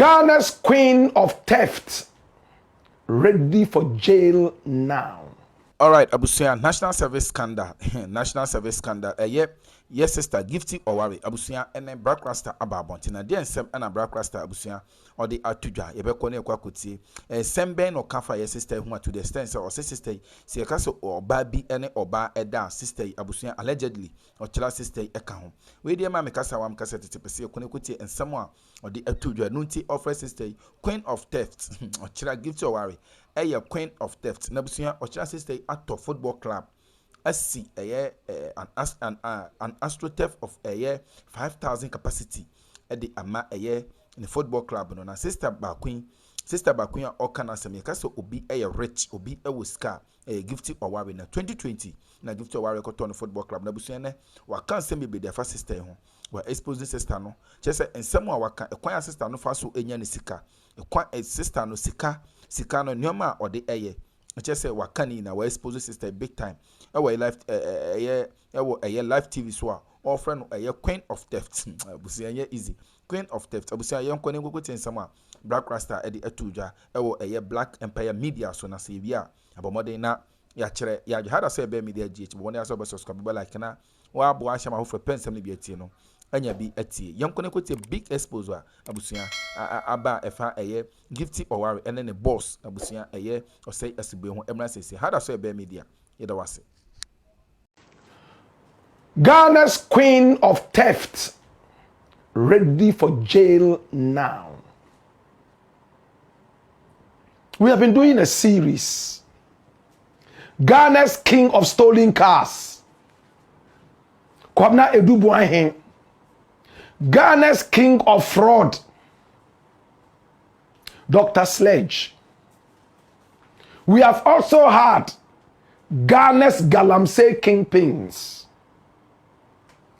Ghana's queen of theft ready for jail now. All right, Abusia, national service scandal. National service scandal. Yes, sister, Gifty Oware, Abusia, and then Blakk Rasta Ababontina. Dear Sem and Blakk Rasta Abusia, or the Atuja, Yebekone Kwakuti, Semben or Kafa, yes, sister, who are to the extent or sister, Siakaso or Babi, and or Ba Eda, sister, Abusia, allegedly, or Chila sister, Ekahom. We dear Mamma Casa, one cassette, Konekuti, and someone, or the Atuja, Nunti offers sister, queen of theft, or Chila Gifty Oware, queen of theft, Nabusia, or Chila sister, at football club. SC an AstroTurf of 5,000 capacity at the ama in the football club no na sister Bakwin okana sem yakaso obi rich obi wuska Gifty Oware na 2020 na Gifty Oware ko to football club na busu ne wa kan sem be the first sister ho wa expose sister no chese ensem a waka ekwan sister no fa so enya ne sika ekwan sister no sika no nyoma ode I just say wakani na we expose sister big time. Our life live TV so all friend queen of theft. Abusia easy. Queen of theft. Abusia yon kone go tin sama Blakk Rasta e di etuja Black Empire Media so na se bia abomode na ya kire ya hada say be media gh bo wona so be subscribe be like na wa bo ahia ma ho for pensem ne bi atie no anya bi atie yon kone ko big exposure abusia aba efa Gifty Oware and then the boss abusia or say asibe ho emra say how does be media yeda wase. Ghana's queen of theft ready for jail now. We have been doing a series, Ghana's king of stolen cars, Kwabna Edubuahin, Ghana's king of fraud, Dr. Sledge. We have also had Ghana's Galamsey kingpins.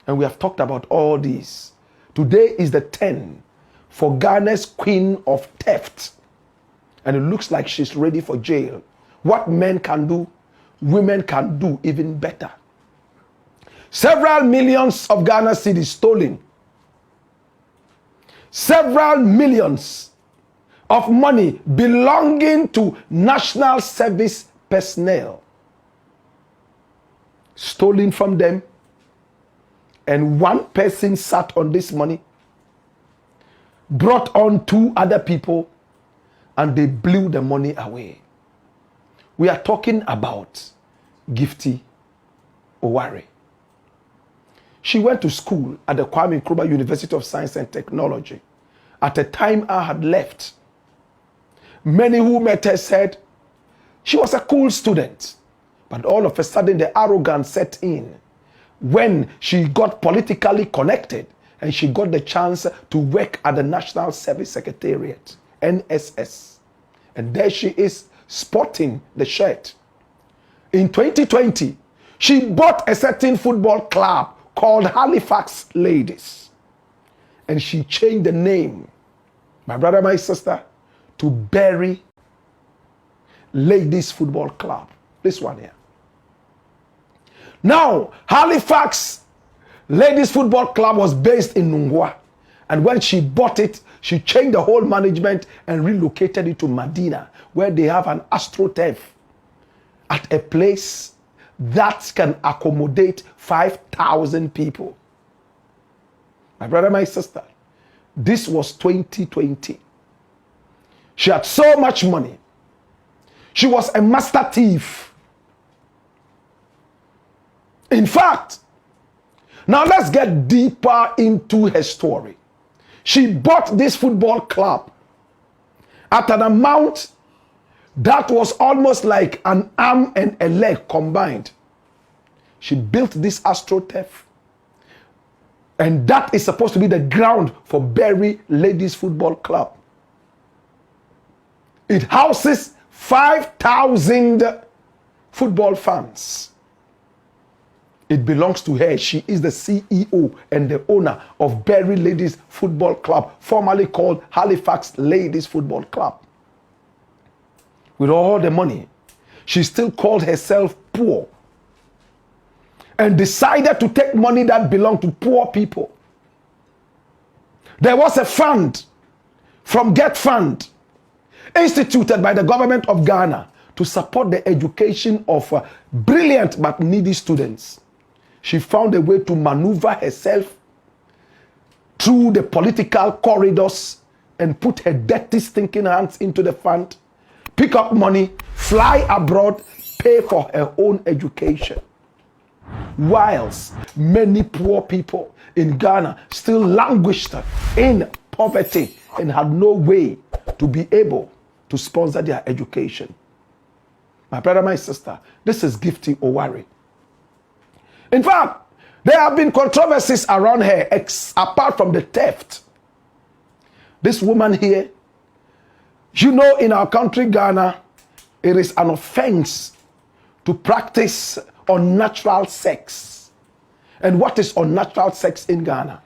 And we have talked about all these. Today is the 10 for Ghana's queen of theft. And it looks like she's ready for jail. What men can do, women can do even better. Several millions of Ghana cedis stolen. Several millions of money belonging to national service personnel stolen from them, and one person sat on this money, brought on 2 other people, and they blew the money away. We are talking about Gifty Oware. She went to school at the Kwame Nkrumah University of Science and Technology. At the time I had left, many who met her said she was a cool student. But all of a sudden the arrogance set in when she got politically connected and she got the chance to work at the National Service Secretariat, NSS. And there she is sporting the shirt. In 2020, she bought a certain football club called Halifax Ladies. And she changed the name, my brother, my sister, to Berry Ladies Football Club. This one here. Now, Halifax Ladies Football Club was based in Nungwa. And when she bought it, she changed the whole management and relocated it to Medina, where they have an AstroTurf at a place that can accommodate 5,000 people. My brother, my sister, this was 2020. She had so much money. She was a master thief. In fact, now let's get deeper into her story. She bought this football club at an amount that was almost like an arm and a leg combined. She built this AstroTurf, and that is supposed to be the ground for Berry Ladies Football Club. It houses 5,000 football fans. It belongs to her. She is the CEO and the owner of Berry Ladies Football Club, formerly called Halifax Ladies Football Club. With all the money, she still called herself poor and decided to take money that belonged to poor people. There was a fund from Get Fund, instituted by the government of Ghana to support the education of brilliant but needy students. She found a way to maneuver herself through the political corridors and put her dirty, stinking hands into the fund, pick up money, fly abroad, pay for her own education. Whilst many poor people in Ghana still languished in poverty and had no way to be able to sponsor their education. My brother, my sister, this is Gifty Oware. In fact, there have been controversies around her apart from the theft. This woman here, you know, in our country, Ghana, it is an offense to practice unnatural sex. And what is unnatural sex in Ghana?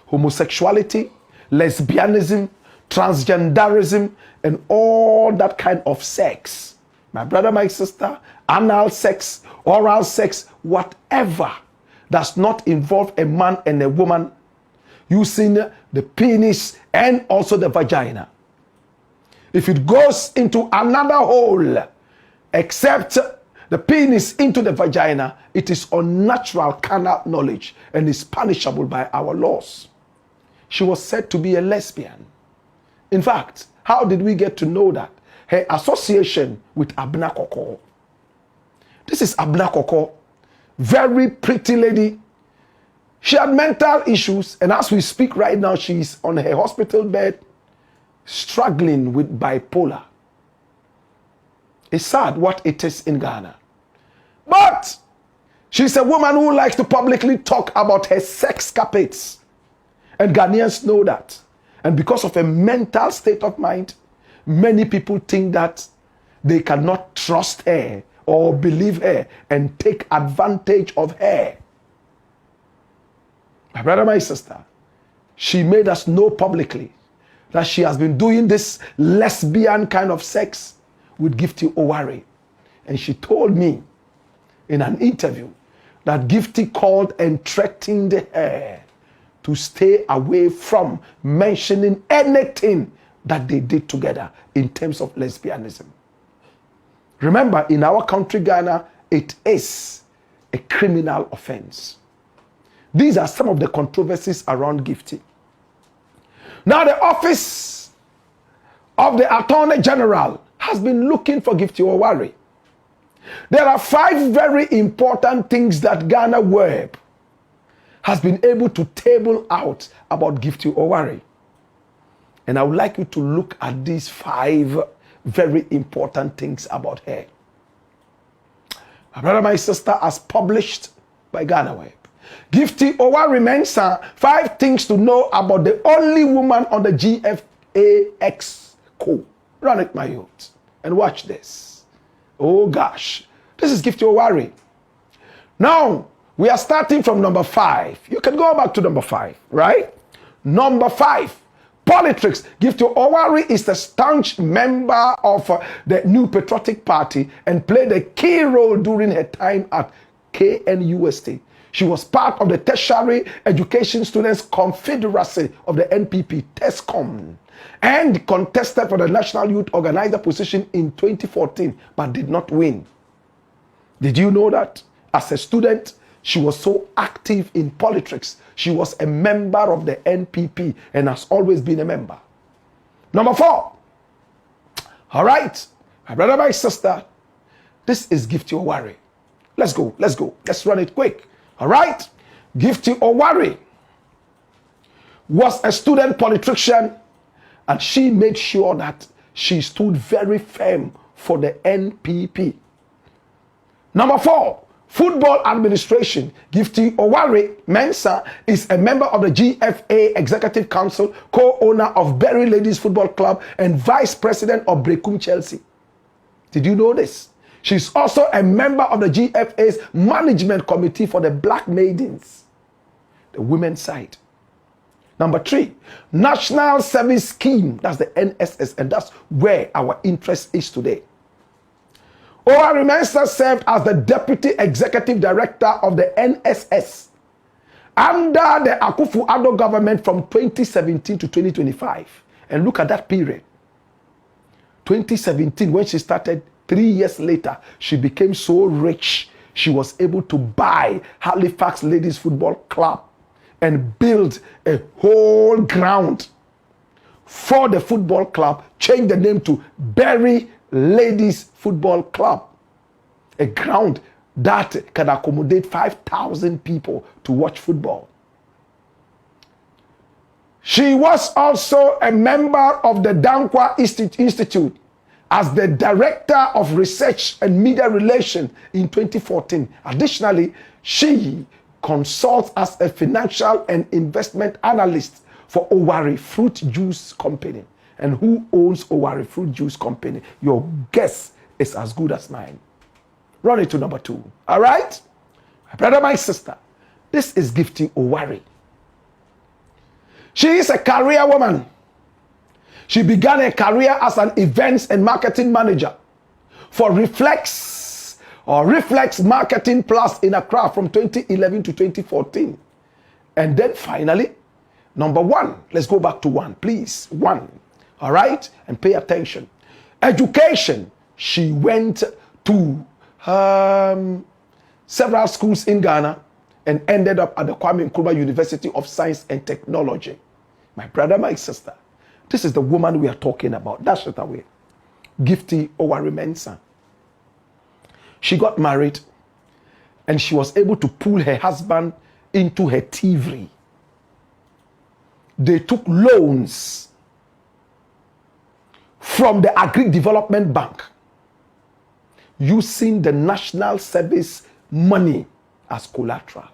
Homosexuality, lesbianism, transgenderism, and all that kind of sex. My brother, my sister, anal sex, oral sex, whatever does not involve a man and a woman using the penis and also the vagina. If it goes into another hole except the penis into the vagina, it is unnatural carnal knowledge and is punishable by our laws. She was said to be a lesbian. In fact, how did we get to know that? Her association with Abna Koko. This is Abna Koko, very pretty lady. She had mental issues, and as we speak right now, she's on her hospital bed, struggling with bipolar. It's sad what it is in Ghana. But she's a woman who likes to publicly talk about her sex escapades. And Ghanaians know that. And because of a mental state of mind, many people think that they cannot trust her or believe her and take advantage of her. My brother, my sister, she made us know publicly that she has been doing this lesbian kind of sex with Gifty Oware. And she told me in an interview that Gifty called and threatened her to stay away from mentioning anything that they did together in terms of lesbianism. Remember, in our country, Ghana, it is a criminal offense. These are some of the controversies around Gifty. Now, the office of the Attorney General has been looking for Gifty Oware. There are 5 very important things that Ghana Web has been able to table out about Gifty Oware. And I would like you to look at these 5 very important things about her. My brother, my sister, as published by Ghana Web, Gifty Oware Mensah, 5 things to know about the only woman on the GFA Exco. Run it, my youth, and watch this. Oh gosh, this is Gifty Oware. Now, we are starting from number 5. You can go back to number 5, right? Number 5. Politics. Gifty Oware is the staunch member of the New Patriotic Party and played a key role during her time at KNUST. She was part of the Tertiary Education Students Confederacy of the NPP, TESCOM, and contested for the National Youth Organizer position in 2014, but did not win. Did you know that? As a student, she was so active in politics. She was a member of the NPP and has always been a member. Number 4. All right, my brother, my sister, this is Gifty Oware. Let's go. Let's run it quick. All right, Gifty Oware was a student politician, and she made sure that she stood very firm for the NPP. Number 4. Football administration. Gifty Oware Mensah is a member of the GFA Executive Council, co-owner of Berry Ladies Football Club, and vice president of Brekum Chelsea. Did you know this? She's also a member of the GFA's management committee for the Black Maidens, the women's side. Number 3, National Service Scheme. That's the NSS, and that's where our interest is today. Oware Mensah served as the Deputy Executive Director of the NSS under the Akufo-Addo government from 2017 to 2025 And look at that period. 2017, when she started, 3 years later, she became so rich, she was able to buy Halifax Ladies Football Club and build a whole ground for the football club, change the name to Berry Ladies Football Club. A ground that can accommodate 5,000 people to watch football. She was also a member of the Dankwa Institute as the Director of Research and Media Relations in 2014. Additionally, she consults as a financial and investment analyst for Oware Fruit Juice Company. And who owns Oware Fruit Juice Company? Your guess is as good as mine. Run it to number 2. All right? My brother, my sister, this is Gifty Oware. She is a career woman. She began a career as an events and marketing manager for Reflex Marketing Plus in Accra from 2011 to 2014. And then finally, number 1. Let's go back to 1, please. 1. All right? And pay attention. Education. She went to several schools in Ghana and ended up at the Kwame Nkrumah University of Science and Technology. My brother, my sister, this is the woman we are talking about. Dash it away. Gifty Oware Mensah. She got married and she was able to pull her husband into her thievery. They took loans from the Agri Development Bank using the national service money as collateral.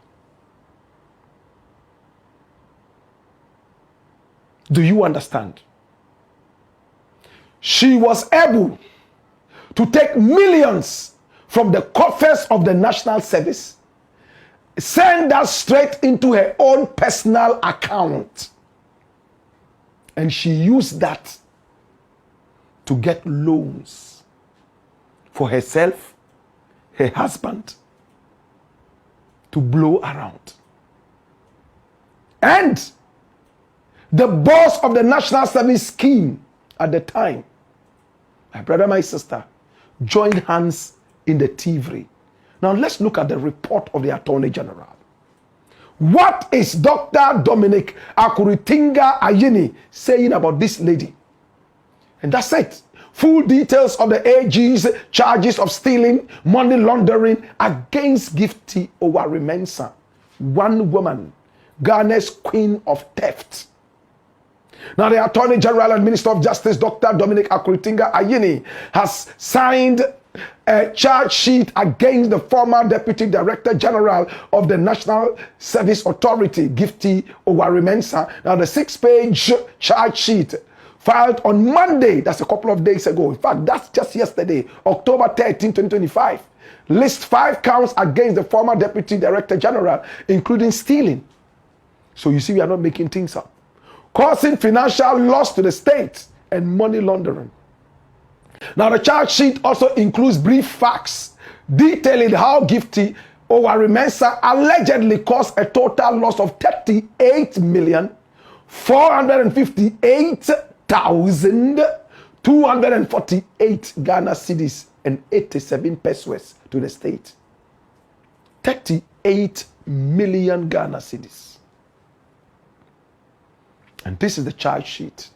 Do you understand? She was able to take millions from the coffers of the national service, send that straight into her own personal account, and she used that to get loans for herself, her husband, to blow around. And the boss of the National Service Scheme at the time, my brother, my sister, joined hands in the thievery. Now let's look at the report of the Attorney General. What is Dr. Dominic Akuritinga Ayini saying about this lady? And that's it. Full details of the AG's charges of stealing, money laundering against Gifty Oware Mensah, one woman, Ghana's queen of theft. Now, the Attorney General and Minister of Justice, Dr. Dominic Akuritinga Ayini, has signed a charge sheet against the former Deputy Director General of the National Service Authority, Gifty Oware Mensah. Now, the 6-page charge sheet filed on Monday, that's a couple of days ago. In fact, that's just yesterday, October 13, 2025. Lists 5 counts against the former Deputy Director General, including stealing. So you see, we are not making things up. Causing financial loss to the state and money laundering. Now, the charge sheet also includes brief facts detailing how Gifty Oware Mensah allegedly caused a total loss of 38,458,248 Ghana cedis and 87 pesos to the state. 38 million Ghana cedis. And this is the charge sheet.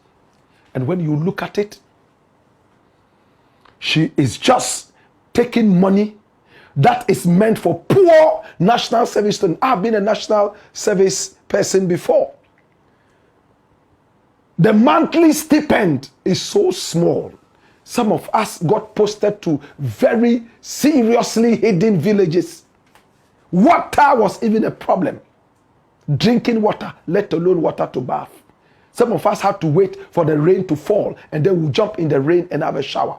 And when you look at it, she is just taking money that is meant for poor national service students. I've been a national service person before. The monthly stipend is so small. Some of us got posted to very seriously hidden villages. Water was even a problem. Drinking water, let alone water to bath. Some of us had to wait for the rain to fall and then we'll jump in the rain and have a shower.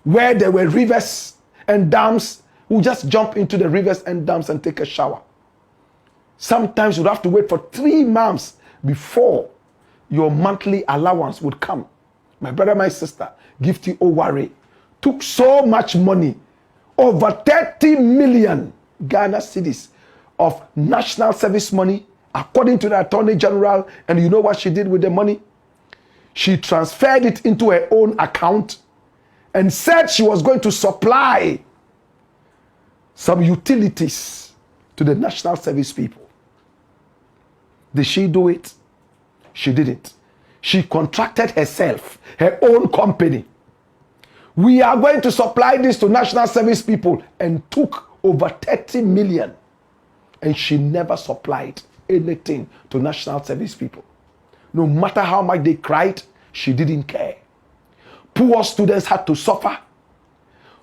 Where there were rivers and dams, we'll just jump into the rivers and dams and take a shower. Sometimes you'd have to wait for 3 months before your monthly allowance would come. My brother, my sister, Gifty Oware took so much money, over 30 million Ghana cedis of national service money, according to the Attorney General. And you know what she did with the money? she transferred it into her own account and said she was going to supply some utilities to the national service people. Did she do it? She didn't. She contracted herself, her own company. We are going to supply this to national service people, and took over 30 million. And she never supplied anything to national service people. No matter how much they cried, she didn't care. Poor students had to suffer.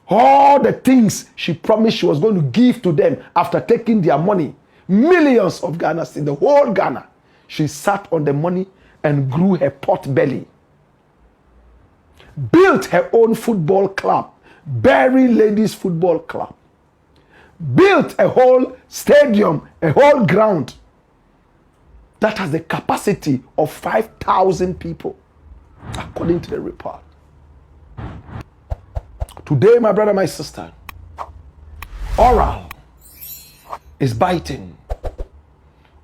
All the things she promised she was going to give to them after taking their money, millions of Ghanas in the whole Ghana, she sat on the money and grew her pot belly. Built her own football club, Berry Ladies Football Club. Built a whole stadium, a whole ground that has the capacity of 5,000 people, according to the report. Today, my brother, my sister, oral is biting.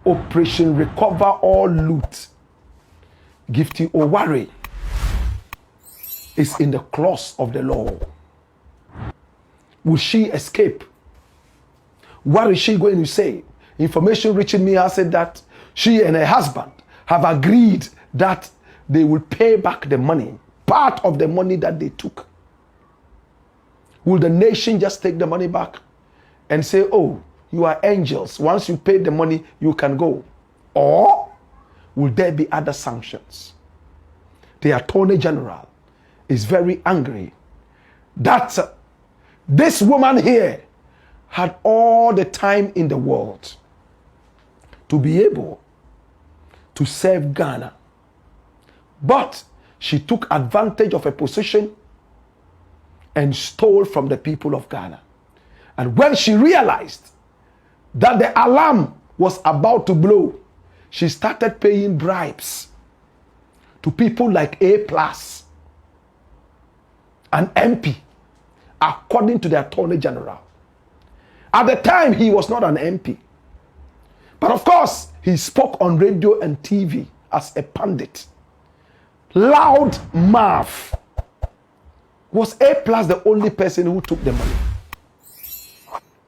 Operation Recover All Loot. Gifty Oware is in the claws of the law. Will she escape? What is she going to say? Information reaching me has said that she and her husband have agreed that they will pay back the money, part of the money that they took. Will the nation just take the money back and say, oh, you are angels. Once you pay the money, you can go? Or will there be other sanctions? The Attorney General is very angry that this woman here had all the time in the world to be able to serve Ghana. But she took advantage of her position and stole from the people of Ghana. And when she realized that the alarm was about to blow, she started paying bribes to people like A+, an MP, according to the Attorney General. At the time, he was not an MP. But of course, he spoke on radio and TV as a pundit. Loud mouth. Was A+ the only person who took the money?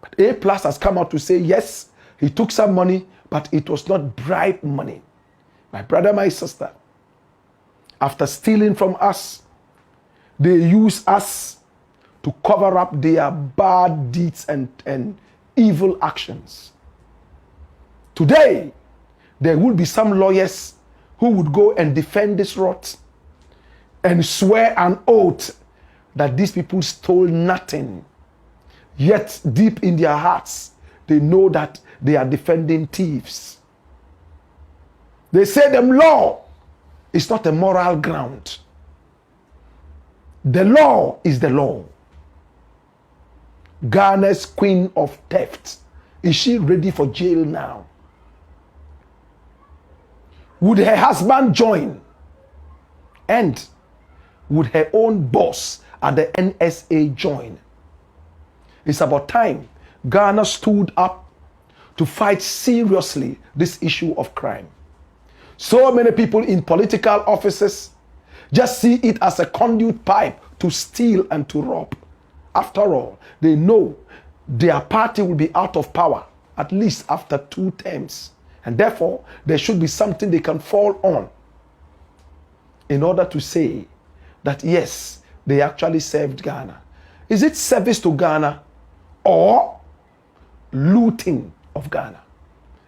But A+ has come out to say, yes, he took some money, but it was not bribe money. My brother, my sister, after stealing from us, they use us to cover up their bad deeds and evil actions. Today, there will be some lawyers who would go and defend this rot and swear an oath that these people stole nothing. Yet, deep in their hearts, they know that they are defending thieves. They say the law is not a moral ground. The law is the law. Ghana's queen of theft. Is she ready for jail now? Would her husband join? And would her own boss at the NSA join? It's about time Ghana stood up to fight seriously this issue of crime. So many people in political offices just see it as a conduit pipe to steal and to rob. After all, they know their party will be out of power at least after 2 terms. And therefore, there should be something they can fall on in order to say that, yes, they actually served Ghana. Is it service to Ghana or looting of Ghana?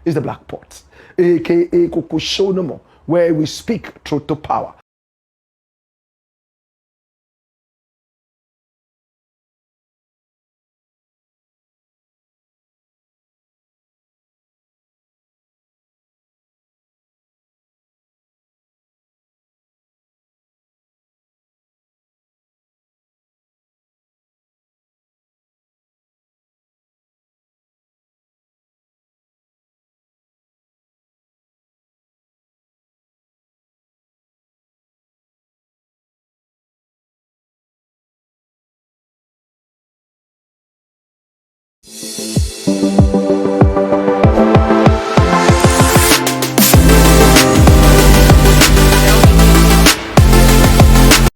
It's the Black Pot, aka Koko Show No More, where we speak truth to power.